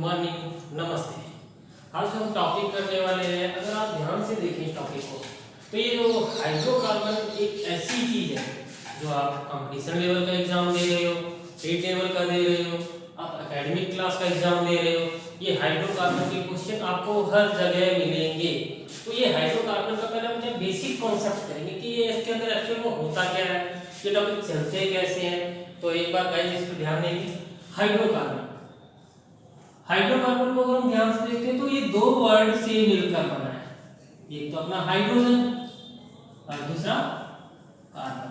Morning, नमस्ते। आज हम टॉपिक करने वाले हैं, अगर आप ध्यान से देखें इस टॉपिक को, तो ये जो हाइड्रोकार्बन एक ऐसी चीज है जो आप कंपटीशन लेवल का एग्जाम दे रहे हो, स्टेट लेवल का दे रहे हो, आप एकेडमिक क्लास का एग्जाम दे रहे हो, ये हाइड्रोकार्बन के क्वेश्चन आपको हर जगह मिलेंगे। तो ये हाइड्रोकार्बन का पहले हम बेसिक कॉन्सेप्ट करेंगे कि ये इसके अंदर एक्चुअल में होता क्या है, ये टॉपिक चलते कैसे हैं। तो एक बार गाइस इस पर ध्यान देंगे। हाइड्रोकार्बन हाइड्रोकार्बन को अगर हम ध्यान से देखते हैं तो ये दो वर्ड से मिलकर बना है। एक तो अपना हाइड्रोजन और दूसरा कार्बन,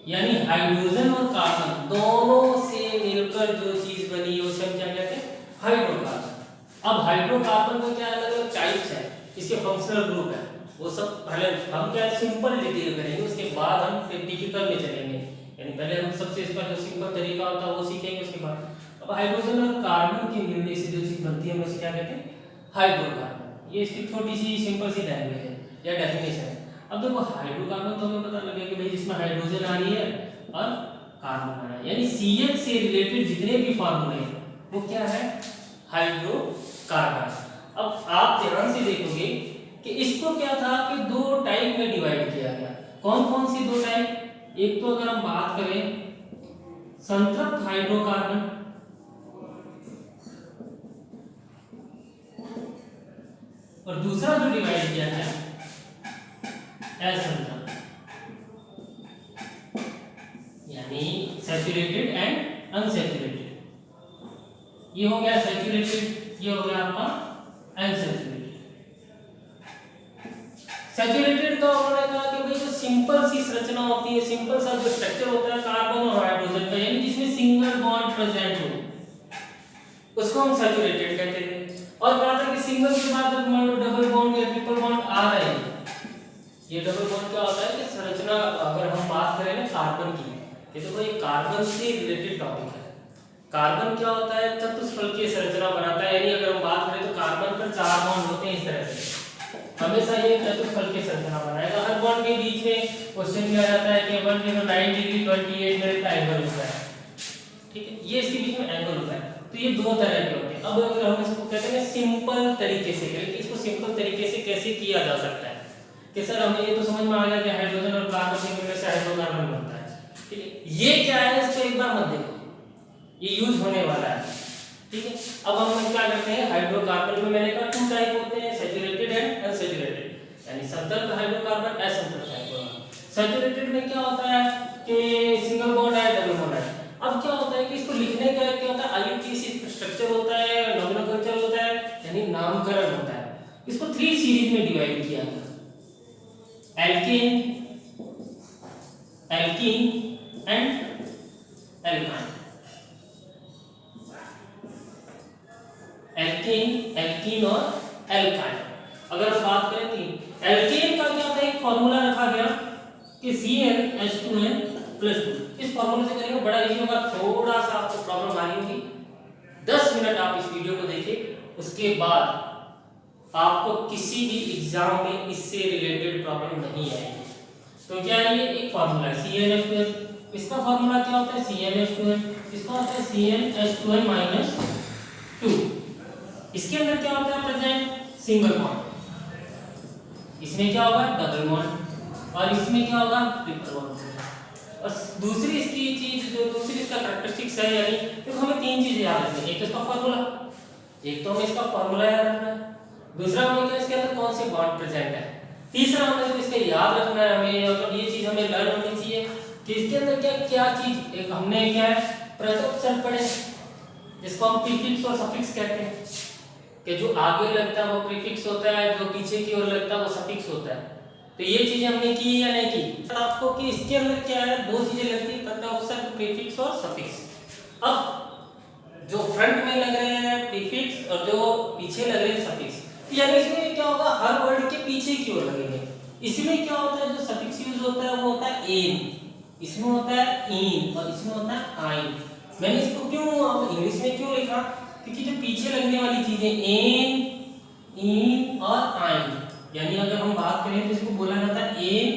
यानी हाइड्रोजन और कार्बन दोनों से मिलकर जो चीज बनी है उसे हम क्या कहते हैं, हाइड्रोकार्बन। अब हाइड्रोकार्बन में क्या अलग अलग टाइप्स है, इसके फंक्शनल ग्रुप है, वो सब पहले हम क्या सिंपल डिटेल करेंगे, उसके बाद हम टिपिकल में चलेंगे। यानी पहले हम सबसे इसका जो सिंपल तरीका होता है वो सीखेंगे, उसके बाद अब हाइड्रोजन और कार्बन के मिलने से जो चीज बनती है हम उसे क्या कहते हैं, हाइड्रोकार्बन। ये इसकी छोटी सी सिंपल सी लैंग्वेज है या डेफिनेशन है। अब देखो हाइड्रोकार्बन तो हमें पता लगे कि भाई जिसमें हाइड्रोजन आ रही है और कार्बन आ रहा है, यानी CH से रिलेटेड जितने भी फार्मूले हैं वो क्या है, हाइड्रोकार्बन। अब आप ध्यान से देखोगे कि इसको क्या था कि दो टाइप में डिवाइड किया गया। कौन कौन सी दो टाइप, एक तो अगर हम बात करें संतृप्त हाइड्रोकार्बन, और दूसरा जो डिवाइड किया है असंतृप्त, यानी सैचुरेटेड एंड अनसैचुरेटेड। ये हो गया सैचुरेटेड, ये हो गया आपका अनसैचुरेटेड। सैचुरेटेड का उन्होंने कहा कि भाई जो सिंपल सी संरचना होती है, सिंपल सा जो स्ट्रक्चर होता है कार्बन और हाइड्रोजन का, यानी जिसमें सिंगल बॉन्ड प्रेजेंट हो, उसको हम सैचुरेटेड कहते हैं। और कहा था कि सिंगल के बाद जब मान लो डबल बॉन्ड या ट्रिपल बॉन्ड आ रहे हैं, ये डबल बॉन्ड क्या होता है कि संरचना, अगर हम बात करें ना कार्बन की, ये तो कोई कार्बन से रिलेटेड टॉपिक है। कार्बन क्या होता है, चतुष्फलकीय संरचना बनाता है, यानी अगर हम बात करें तो कार्बन पर 4 बॉन्ड होते हैं इस तरह से, हमेशा ये चतुष्फलकीय संरचना बनाएगा। हर बॉन्ड के बीच में क्वेश्चन किया जाता है कि 109 डिग्री 28 मिनट का एंगल होता है, ठीक है, ये इसके बीच में एंगल होता है। तो ये दो तरह के होते हैं। अब अगर हम इसको कहते हैं सिंपल तरीके से करें कि इसको सिंपल तरीके से कैसे किया जा सकता है, कि सर हमें ये तो समझ में आ गया कि हाइड्रोजन और कार्बन के मिलने से हाइड्रोकार्बन बनता है, ठीक है, ये क्या है इसको एक बार मत देखो, ये यूज होने वाला है, ठीक है। अब हम क्या करते हैं, हाइड्रोकार्बन में मैंने कहा 2 टाइप होते हैं, सैचुरेटेड एंड अनसैचुरेटेड, यानी संतृप्त हाइड्रोकार्बन, असंतृप्त हाइड्रोकार्बन। सैचुरेटेड में क्या होता है कि सिंगल बॉन्ड है, डबल बॉन्ड है। अब क्या होता है कि इसको लिखने का क्या होता है, IUPAC स्ट्रक्चर होता है, नॉमेनक्लेचर होता है, यानी नामकरण होता है। इसको 3 सीरीज में डिवाइड किया गया, alkane, alkene and alkyne. Alkane, alkene और एल्काइन। अगर हम बात करें तो एल्केन का क्या होता है, एक फार्मूला रखा गया कि CnH2n+2। इस फार्मूले से करेंगे, बड़ा इजी होगा, थोड़ा सा आपको प्रॉब्लम आ रही होगी, 10 मिनट आप इस वीडियो को देखिए, उसके बाद आपको किसी भी एग्जाम में इससे रिलेटेड प्रॉब्लम नहीं आएगी। तो क्या है, ये एक फार्मूला है CnH2n, इसका फार्मूला क्या होता है CnH2n, इसका होता है CnH2n-2। इसके अंदर क्या होता है प्रेजेंट, सिंगल बॉन्ड, इसमें क्या होगा डबल बॉन्ड, और इसमें क्या होगा ट्रिपल बॉन्ड। और दूसरी इसकी चीज, जो दूसरी इसका कैरेक्टरिस्टिक्स है, यानी देखो हमें 3 चीजें याद रखनी है। एक तो इसका फार्मूला, एक तो हमें इसका फार्मूला याद रखना है, दूसरा हमें क्या इसके अंदर कौन से बॉन्ड प्रेजेंट है, तीसरा हमें तो इसका याद रखना है हमें, मतलब ये चीज हमें लर्न होनी चाहिए कि इसके अंदर क्या क्या चीज, एक हमने क्या है प्रत्यक्षर पढ़े, जिसको हम प्रीफिक्स और सफिक्स कहते हैं, कि जो आगे लगता है वो प्रीफिक्स होता है, जो पीछे की ओर लगता है वो सफिक्स होता है। तो ये चीजें हमने की या नहीं की, तो आपको कि इसके अंदर क्या है, 2 चीजें लगती है, प्रत्यक्षर, प्रीफिक्स और सफिक्स। अब जो फ्रंट में लग रहे हैं प्रीफिक्स और जो पीछे लग रहे हैं सफिक्स, यानी इसमें क्या होगा, हर वर्ड के पीछे की ओर लगेंगे। इसमें क्या होता है, जो सफिक्स यूज होता है वो होता है एन, इसमें होता है इन, और इसमें होता है आइन। मैंने इसको क्यों इंग्लिश में क्यों लिखा, क्योंकि जो पीछे लगने वाली चीजें एन, इन और आइन, यानी अगर हम बात करें तो इसको बोला जाता है एन,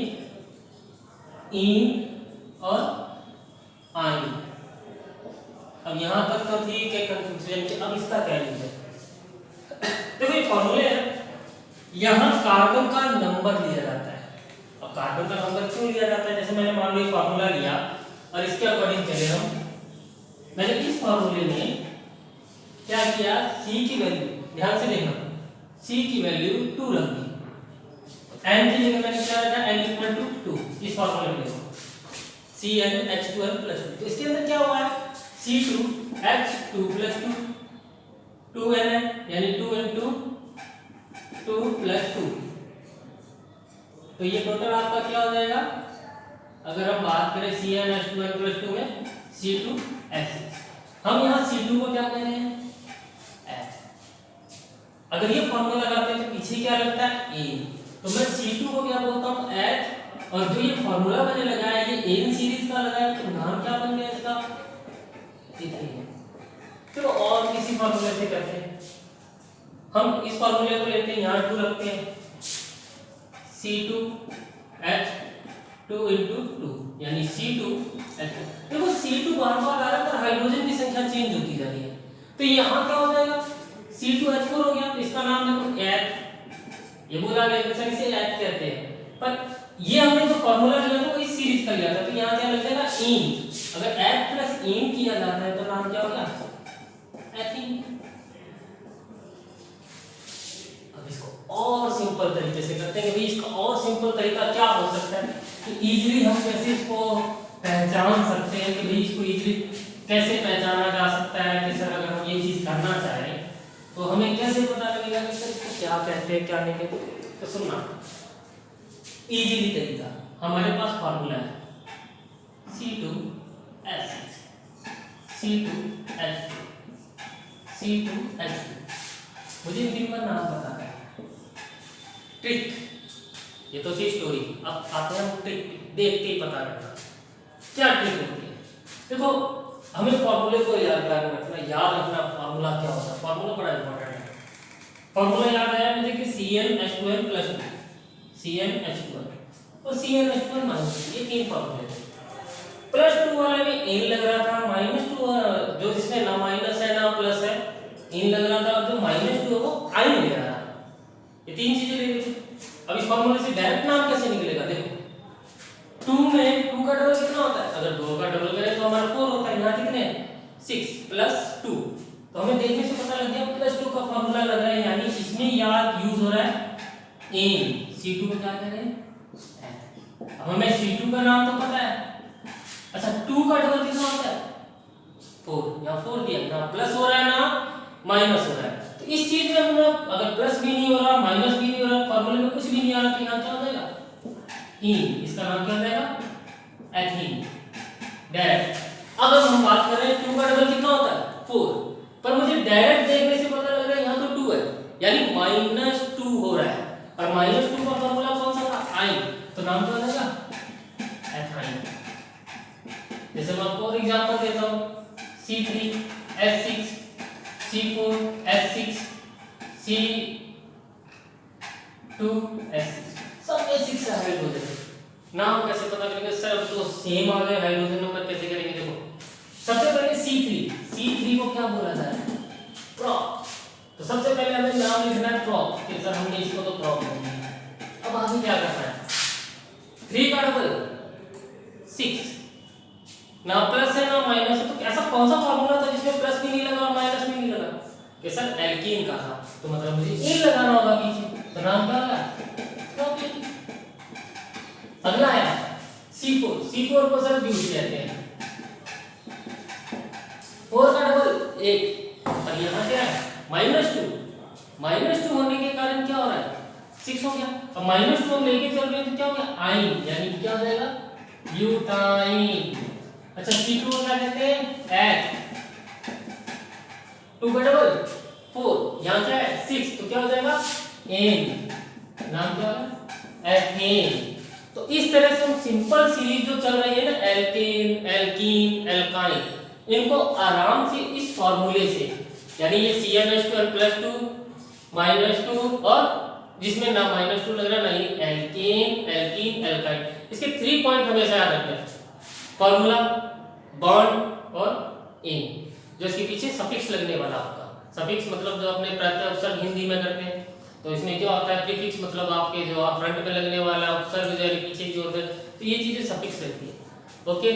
इन और आइन। अब यहाँ तक तो ठीक है कंफ्यूजन की, अब इसका क्या यूज है? देखो ये फॉर्मूले है, यहाँ कार्बन का नंबर लिया जाता है। अब कार्बन का नंबर क्यों लिया जाता है? जैसे मैंने मान लो फॉर्मूला लिया और इसके अकॉर्डिंग चले हम, मैंने इस फॉर्मूले में क्या किया, C की वैल्यू, ध्यान से देखना, C की वैल्यू 2 रख दी, N की जगह मैंने क्या रखा, N इक्वल टू 2, इस फॉर्मूले में देखो CnH2n प्लस 2, तो इसके अंदर क्या हुआ है, C2H2 प्लस 2, 2n है यानी 2 into 2 प्लस 2, तो ये टोटल आपका क्या हो जाएगा, अगर हम बात करें CnH2n प्लस 2 में C2H6, हम यहाँ C2 को क्या कह रहे हैं, H। अगर ये फॉर्मूला लगाते हैं तो पीछे क्या लगता है, A, तो मैं C2 को क्या बोलता हूँ, H, और जो ये फॉर्मूला मैंने लगाया ये N सीरीज का लगाया, तो नाम क्या बन गया इसका, इथेन। चलो और किसी फॉर्मूले से करते हैं, हम इस फॉर्मूले को लेते हैं, यहाँ 2 रखते हैं, C2H2 into 2 यानी C2H2। देखो C2 बार-बार आ रहा है पर हाइड्रोजन की संख्या चेंज होती जा रही है, तो यहाँ क्या हो जाएगा, C2H4 हो गया, तो इसका नाम देखो H, ये बोला गया कि सर इसे H कहते हैं, पर ये हमने जो फॉर्मूला लिया था वो इस सीरीज का लिया था, तो यहाँ क्या लग जाएगा, इन, अगर H प्लस इन किया जाता है तो नाम क्या होगा, एथीन। अब इसको और सिंपल तरीके से करते हैं कि भाई इसका और सिंपल तरीका क्या हो सकता है कि इजीली हम कैसे इसको पहचान सकते हैं, कि भाई इसको इजीली कैसे पहचाना जा सकता है कि सर अगर हम ये चीज करना चाहें तो हमें कैसे पता लगेगा कि सर इसको क्या कहते हैं क्या नहीं कहते। तो सुनना इजीली तरीका, हमारे पास फार्मूला है C2H6 C2H2 C2H2, मुझे इनका नाम पता है, ट्रिक, ये तो थी स्टोरी, अब आते हैं हम ट्रिक, देख के ही पता करना क्या ट्रिक होती है। देखो हमें फॉर्मूले को याद रखना फॉर्मूला क्या होता है, फॉर्मूला बड़ा इंपॉर्टेंट है। फॉर्मूला याद आया मुझे कि CnH2n प्लस 2, CnH2n और CnH2n माइनस, ये 3 फॉर्मूले थे। प्लस 2 वाले में n लग रहा था, माइनस 2 जो जिसमें ना माइनस है ना प्लस है n लग रहा था, और जो माइनस 2 है वो i ले रहा था, ये 3 चीजें ले रही थी। अब इस फॉर्मूले से डायरेक्ट नाम कैसे निकलेगा, देखो 2 में 2 का डबल कितना होता है, अगर 2 का डबल करें तो हमारा 4 होता है, यहाँ कितने 6 प्लस 2, तो हमें देखने से पता लग गया प्लस 2 का फॉर्मूला लग रहा है, यानी इसमें याद यूज हो रहा है n, C2 को क्या कह रहे हैं, अब हमें C2 का नाम तो पता है, अच्छा 2 का डबल कितना होता है 4, यहाँ 4 दिया, ना प्लस हो रहा है ना माइनस हो रहा है, तो इस चीज में हम अगर प्लस भी नहीं हो रहा माइनस भी नहीं हो रहा, फॉर्मूले में कुछ भी नहीं आ रहा, तो यहाँ क्या हो जाएगा इन, इसका नाम क्या हो जाएगा एथीन डायरेक्ट। अब हम बात कर रहे हैं 2 का डबल कितना होता है 4, पर मुझे डायरेक्ट देखने से पता लग रहा है यहाँ तो 2 है, यानी -2 हो रहा है, और -2 का फॉर्मूला कौन सा था आई, तो नाम क्या हो जाएगा एथाइन। जैसे मैं आपको और एग्जांपल देता हूँ C3H6 C4H6 C2H6, सब H6 से हाइड्रोजन, नाम कैसे पता करेंगे सर, अब तो सेम आ गए, हाइड्रोजन नंबर कैसे करेंगे, देखो सबसे पहले C3 को क्या बोला जाता है प्रोप, तो सबसे पहले हमें नाम लिखना है प्रोप, कि सर हमने इसको तो प्रोप लिख दिया। अब आगे क्या करना है, 3 का डबल 6, ना प्लस है ना माइनस है, तो ऐसा कौन सा फॉर्मूला था जिसमें प्लस भी नहीं लगा और माइनस भी नहीं लगा, कि सर एल्कीन का था, तो मतलब मुझे इन लगाना होगा पीछे, तो नाम क्या होगा प्रोपेन। अगला है C4 को सर ब्यूट कहते हैं, 4 का डबल 8, और यहाँ क्या है -2 होने के कारण क्या हो रहा है 6 हो गया, अब -2 हम लेके चल रहे हैं तो क्या हो गया आइन, यानी क्या हो जाएगा ब्यूटाइन। अच्छा C2 को क्या कहते हैं H, 2 का डबल 4, यहाँ क्या है 6, तो क्या हो जाएगा N, नाम क्या होगा एथेन। तो इस तरह से हम सिंपल सीरीज जो चल रही है ना एल्केन एल्कीन एल्काइन, इनको आराम से इस फॉर्मूले से, यानी ये CnH2n+2 -2 और जिसमें ना -2 लग रहा है ना एल्केन एल्कीन एल्काइन, इसके 3 पॉइंट हमेशा याद रखना है, फॉर्मूला बॉन्ड और इन, जो इसके पीछे सफिक्स लगने वाला आपका। सफिक्स मतलब जो अपने प्रत्यय उपसर्ग हिंदी में करते हैं, तो इसमें क्या होता है प्रीफिक्स मतलब आपके जो फ्रंट में लगने वाला उपसर्ग जो है पीछे जो होता है, तो ये चीजें सफिक्स रहती है। ओके,